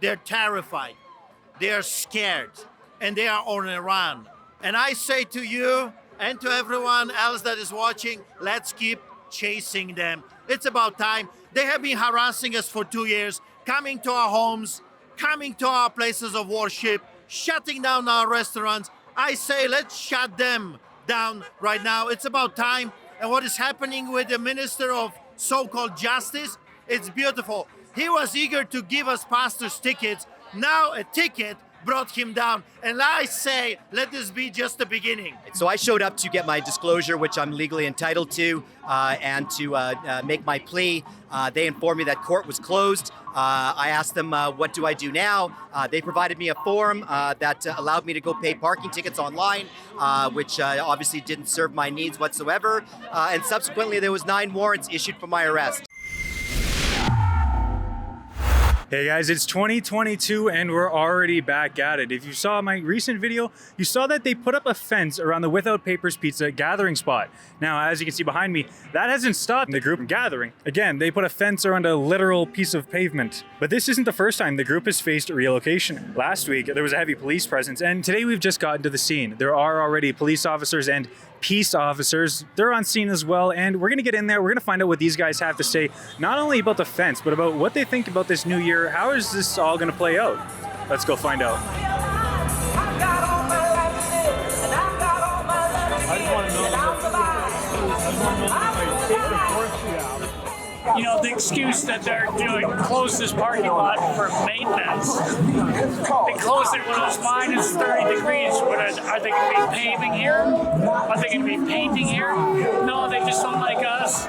they're terrified, they're scared, and they are on a run. And I say to you and to everyone else that is watching, let's keep chasing them. It's about time. They have been harassing us for 2 years, coming to our homes, coming to our places of worship, shutting down our restaurants. I say, let's shut them down right now. It's about time. And what is happening with the Minister of so-called Justice, it's beautiful. He was eager to give us pastors tickets. Now a ticket brought him down. And I say, let this be just the beginning. So I showed up to get my disclosure, which I'm legally entitled to, and to make my plea. They informed me that court was closed. I asked them, what do I do now? They provided me a form that allowed me to go pay parking tickets online, which obviously didn't serve my needs whatsoever. And subsequently, there was 9 warrants issued for my arrest. Hey guys, it's 2022 and we're already back at it. If you saw my recent video, you saw that they put up a fence around the Without Papers Pizza gathering spot. Now, as you can see behind me, that hasn't stopped the group from gathering. Again, they put a fence around a literal piece of pavement. But this isn't the first time the group has faced relocation. Last week, there was a heavy police presence, and today we've just gotten to the scene. There are already police officers and peace officers. They're on scene as well, and we're gonna get in there. We're gonna find out what these guys have to say, not only about the fence, but about what they think about this new year. How is this all gonna play out? Let's go find out. You know, the excuse that they're doing, close this parking lot for maintenance. They closed it when it was minus 30 degrees. Are they going to be paving here? Are they going to be painting here? No, they just don't like us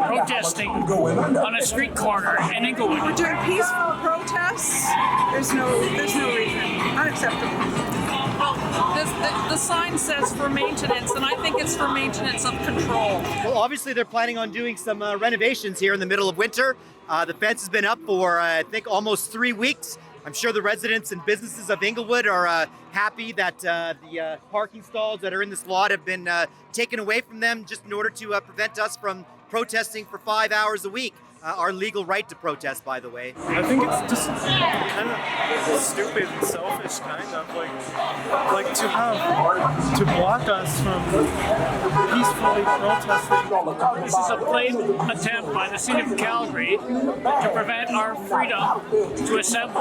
protesting on a street corner in Inglewood. We're doing peaceful protests. There's no reason. Unacceptable. The sign says for maintenance, and I think it's for maintenance of control. Well, obviously they're planning on doing some renovations here in the middle of winter. The fence has been up for, I think, almost 3 weeks. I'm sure the residents and businesses of Inglewood are happy that the parking stalls that are in this lot have been taken away from them just in order to prevent us from protesting for 5 hours a week. Our legal right to protest, by the way. I think it's just kind of stupid and selfish, kind of like to block us from peacefully protesting. This is a blatant attempt by the city of Calgary to prevent our freedom to assemble.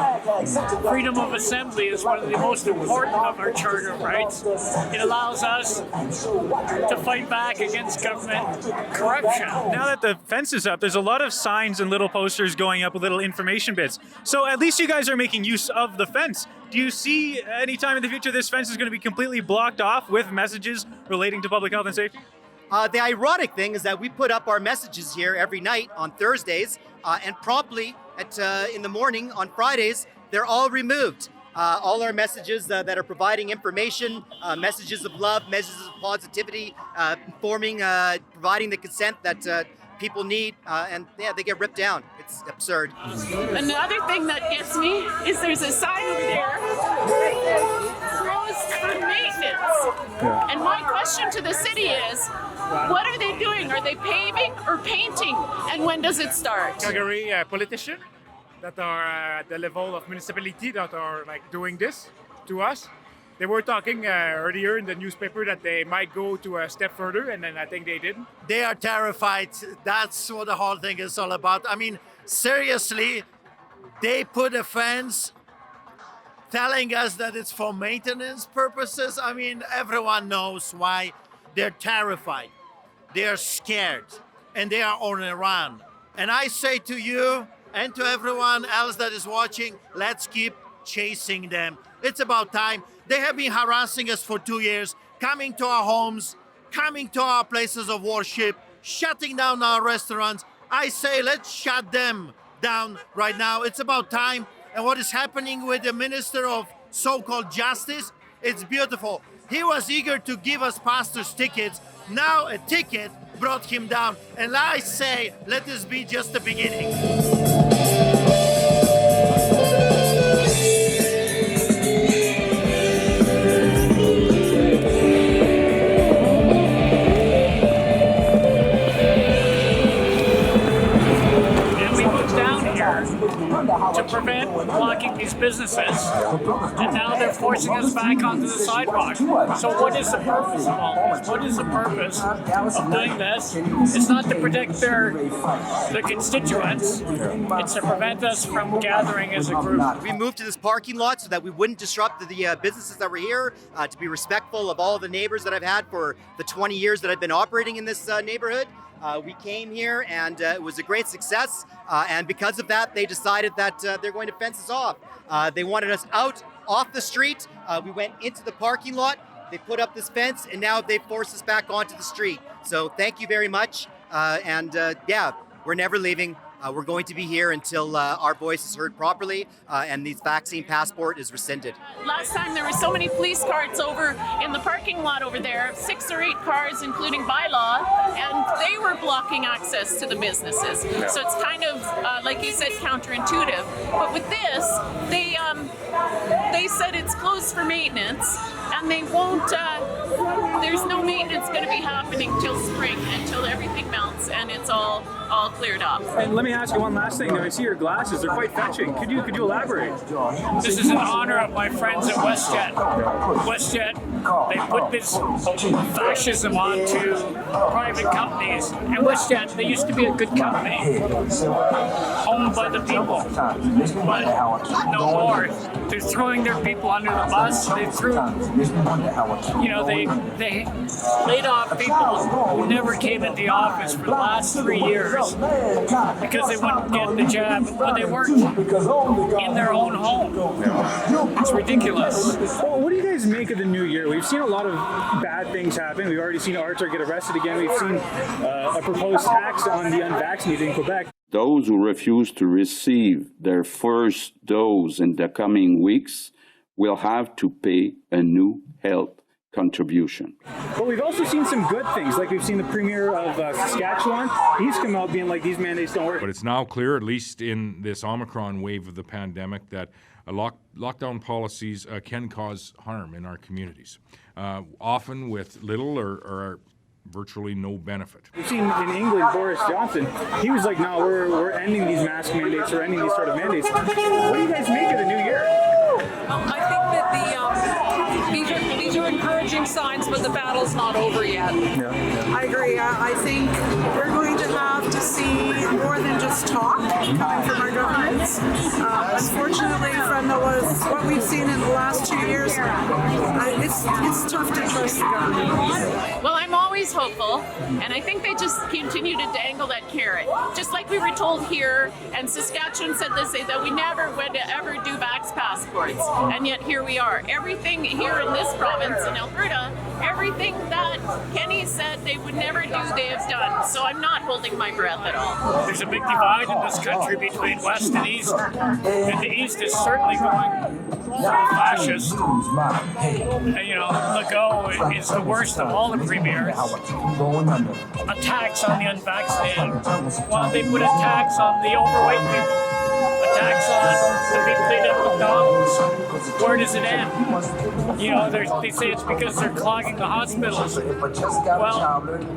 Freedom of assembly is one of the most important of our charter rights. It allows us to fight back against government corruption. Now that the fence is up, there's a lot of signs and little posters going up with little information bits. So at least you guys are making use of the fence. Do you see any time in the future this fence is going to be completely blocked off with messages relating to public health and safety? The ironic thing is that we put up our messages here every night on Thursdays, and promptly in the morning on Fridays, they're all removed. All our messages that are providing information, messages of love, messages of positivity, informing, providing the consent that people need, and yeah, they get ripped down. It's absurd. Another thing that gets me is there's a sign over there that says closed for maintenance. And my question to the city is, what are they doing? Are they paving or painting? And when does it start? Calgary politicians that are at the level of municipality that are like doing this to us. They were talking earlier in the newspaper that they might go to a step further, and then I think they didn't. They are terrified. That's what the whole thing is all about. I mean, seriously, they put a fence telling us that it's for maintenance purposes. I mean, everyone knows why. They're terrified. They're scared, and they are on a run. And I say to you and to everyone else that is watching, let's keep chasing them. It's about time. They have been harassing us for 2 years, coming to our homes, coming to our places of worship, shutting down our restaurants. I say, let's shut them down right now. It's about time. And what is happening with the Minister of so-called Justice, it's beautiful. He was eager to give us pastors tickets. Now a ticket brought him down. And I say, let this be just the beginning. To prevent blocking these businesses, and now they're forcing us back onto the sidewalk. So what is the purpose of all this? What is the purpose of doing this? It's not to protect their constituents. It's to prevent us from gathering as a group. We moved to this parking lot so that we wouldn't disrupt the businesses that were here, to be respectful of all the neighbors that I've had for the 20 years that I've been operating in this neighborhood. We came here and it was a great success. And because of that, they decided that they're going to fence us off. They wanted us out off the street. We went into the parking lot. They put up this fence and now they forced us back onto the street. So thank you very much. Yeah, we're never leaving. We're going to be here until our voice is heard properly and the vaccine passport is rescinded. Last time there were so many police cars over in the parking lot over there, 6 or 8 cars, including bylaw, and they were blocking access to the businesses. So it's kind of, like you said, counterintuitive. But with this, they said it's closed for maintenance, and they won't. There's no maintenance going to be happening till spring, until everything melts and it's all cleared up. And let me ask you one last thing. I see your glasses; they're quite fetching. Could you elaborate? This is in honor of my friends at WestJet. WestJet, they put this fascism onto private companies. And WestJet, they used to be a good company, owned by the people, but no more. They're throwing their people under the bus. They threw, they laid off people who never came into office for the last 3 years because they wouldn't get the job when they worked in their own home. It's ridiculous. Well, what do you guys make of the new year? We've seen a lot of bad things happen. We've already seen Arthur get arrested again. We've seen a proposed tax on the unvaccinated in Quebec. Those who refuse to receive their first dose in the coming weeks will have to pay a new health contribution. But we've also seen some good things, like we've seen the Premier of Saskatchewan. He's come out being like, these mandates don't work. But it's now clear, at least in this Omicron wave of the pandemic, that lockdown policies can cause harm in our communities, often with little or virtually no benefit. We've seen in England, Boris Johnson, he was like, no, we're ending these mask mandates or ending these sort of mandates. What do you guys make of the new year? I think that these are encouraging signs, but the battle's not over yet. Yeah. I agree. I think we're going to have to see more than just talk coming from our governments. Unfortunately, from what we've seen in the last 2 years, it's tough to trust the government. Well, I'm always hopeful, and I think they just continue to dangle that carrot. Just like we were told here, and Saskatchewan said this, that we never would ever do vax passports, and yet here we are. Everything here in this province in Alberta, everything that Kenny said they would never do, they have done. So I'm not holding my breath at all. There's a big divide in this country between West and East, and the East is certainly going fascist. And, Legault is the worst of all the premiers. A tax on the unvaccinated. Well, they put a tax on the overweight people. A tax on the people they did at McDonald's. Where does it end? They say it's because they're clogging the hospitals. Well,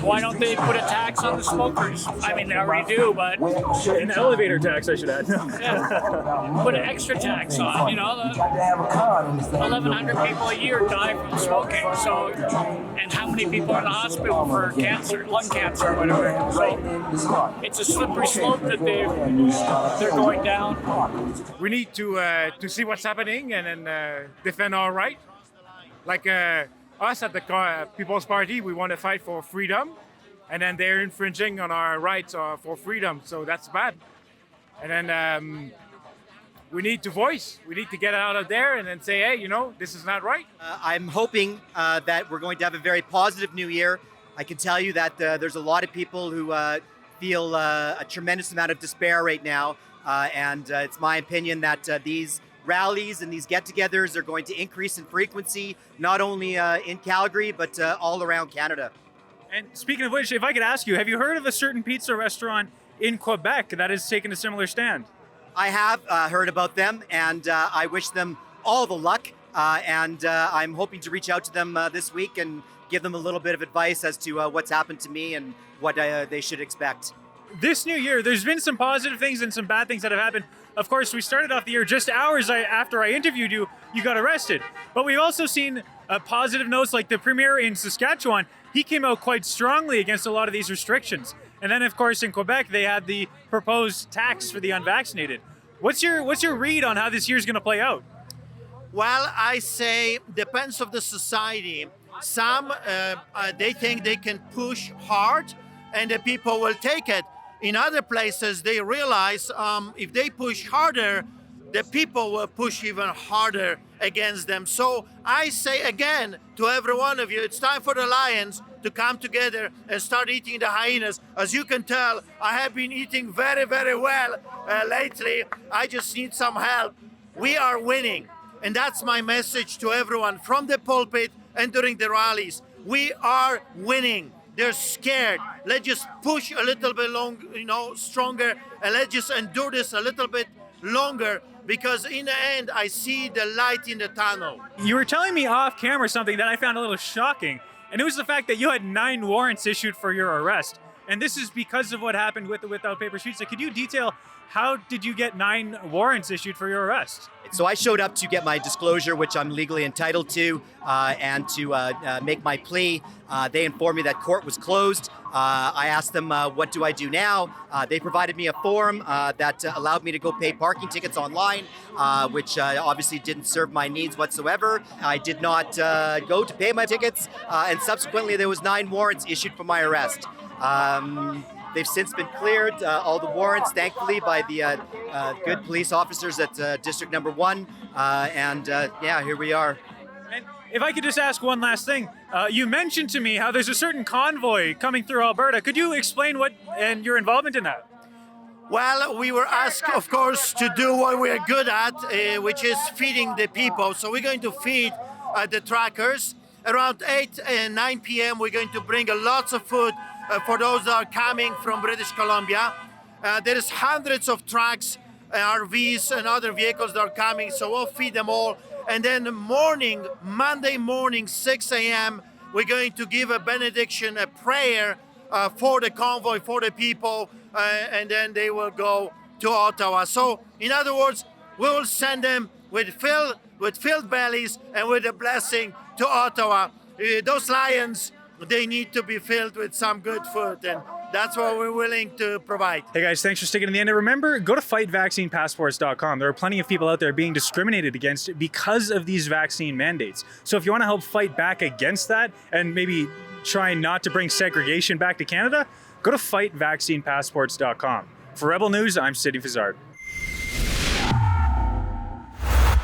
why don't they put a tax on the smokers? I mean, they already do, but... An elevator tax, I should add. Yeah. Put an extra tax on, 1,100 people a year die from smoking. So, and how many people are in the hospital for cancer, lung cancer or whatever. So, it's a slippery slope that they're going down. We need to see what's happening and then defend our right. Like us at the People's Party, we want to fight for freedom, and then they're infringing on our rights for freedom, so that's bad. And then we need to voice. We need to get out of there and then say, hey, this is not right. I'm hoping that we're going to have a very positive new year. I can tell you that there's a lot of people who feel a tremendous amount of despair right now. And it's my opinion that these rallies and these get-togethers are going to increase in frequency, not only in Calgary, but all around Canada. And speaking of which, if I could ask you, have you heard of a certain pizza restaurant in Quebec that has taken a similar stand? I have heard about them, and I wish them all the luck. And I'm hoping to reach out to them this week and give them a little bit of advice as to what's happened to me and what they should expect. This new year, there's been some positive things and some bad things that have happened. of course, we started off the year just hours after I interviewed you, you got arrested. But we've also seen positive notes like the premier in Saskatchewan, he came out quite strongly against a lot of these restrictions. And then, of course, in Quebec, they had the proposed tax for the unvaccinated. What's your read on how this year's going to play out? Well, I say depends of the society. Some they think they can push hard, and the people will take it. In other places, they realize if they push harder, the people will push even harder against them. So I say again to every one of you, it's time for the lions to come together and start eating the hyenas. As you can tell, I have been eating very, very well lately. I just need some help. We are winning. And that's my message to everyone from the pulpit and during the rallies. We are winning. They're scared. Let's just push a little bit stronger, and let's just endure this a little bit longer, because in the end, I see the light in the tunnel. You were telling me off camera something that I found a little shocking, and it was the fact that you had 9 warrants issued for your arrest. And this is because of what happened with the Without Papers pizza. Could you detail how did you get 9 warrants issued for your arrest? So I showed up to get my disclosure, which I'm legally entitled to, and to make my plea. They informed me that court was closed. I asked them, what do I do now? They provided me a form that allowed me to go pay parking tickets online, which obviously didn't serve my needs whatsoever. I did not go to pay my tickets, and subsequently there was 9 warrants issued for my arrest. They've since been cleared, all the warrants, thankfully, by the good police officers at District Number 1. Yeah, here we are. And if I could just ask one last thing. You mentioned to me how there's a certain convoy coming through Alberta. Could you explain what and your involvement in that? Well, we were asked, of course, to do what we're good at, which is feeding the people. So we're going to feed the truckers. Around 8 and 9 p.m., we're going to bring lots of food for those that are coming from British Columbia. There is hundreds of trucks, RVs, and other vehicles that are coming, so we'll feed them all. And then Monday morning, 6 a.m., we're going to give a benediction, a prayer for the convoy, for the people, and then they will go to Ottawa. So, in other words, we will send them with filled bellies and with a blessing to Ottawa. Those lions, they need to be filled with some good food, and that's what we're willing to provide. Hey guys, thanks for sticking to the end. And remember, go to fightvaccinepassports.com. There are plenty of people out there being discriminated against because of these vaccine mandates. So if you want to help fight back against that and maybe try not to bring segregation back to Canada, go to fightvaccinepassports.com. For Rebel News, I'm Sidney Fizzard.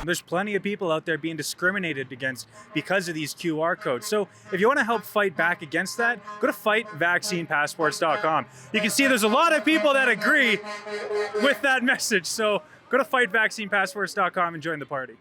There's plenty of people out there being discriminated against because of these QR codes. So if you want to help fight back against that, go to fightvaccinepassports.com. You can see there's a lot of people that agree with that message. So go to fightvaccinepassports.com and join the party.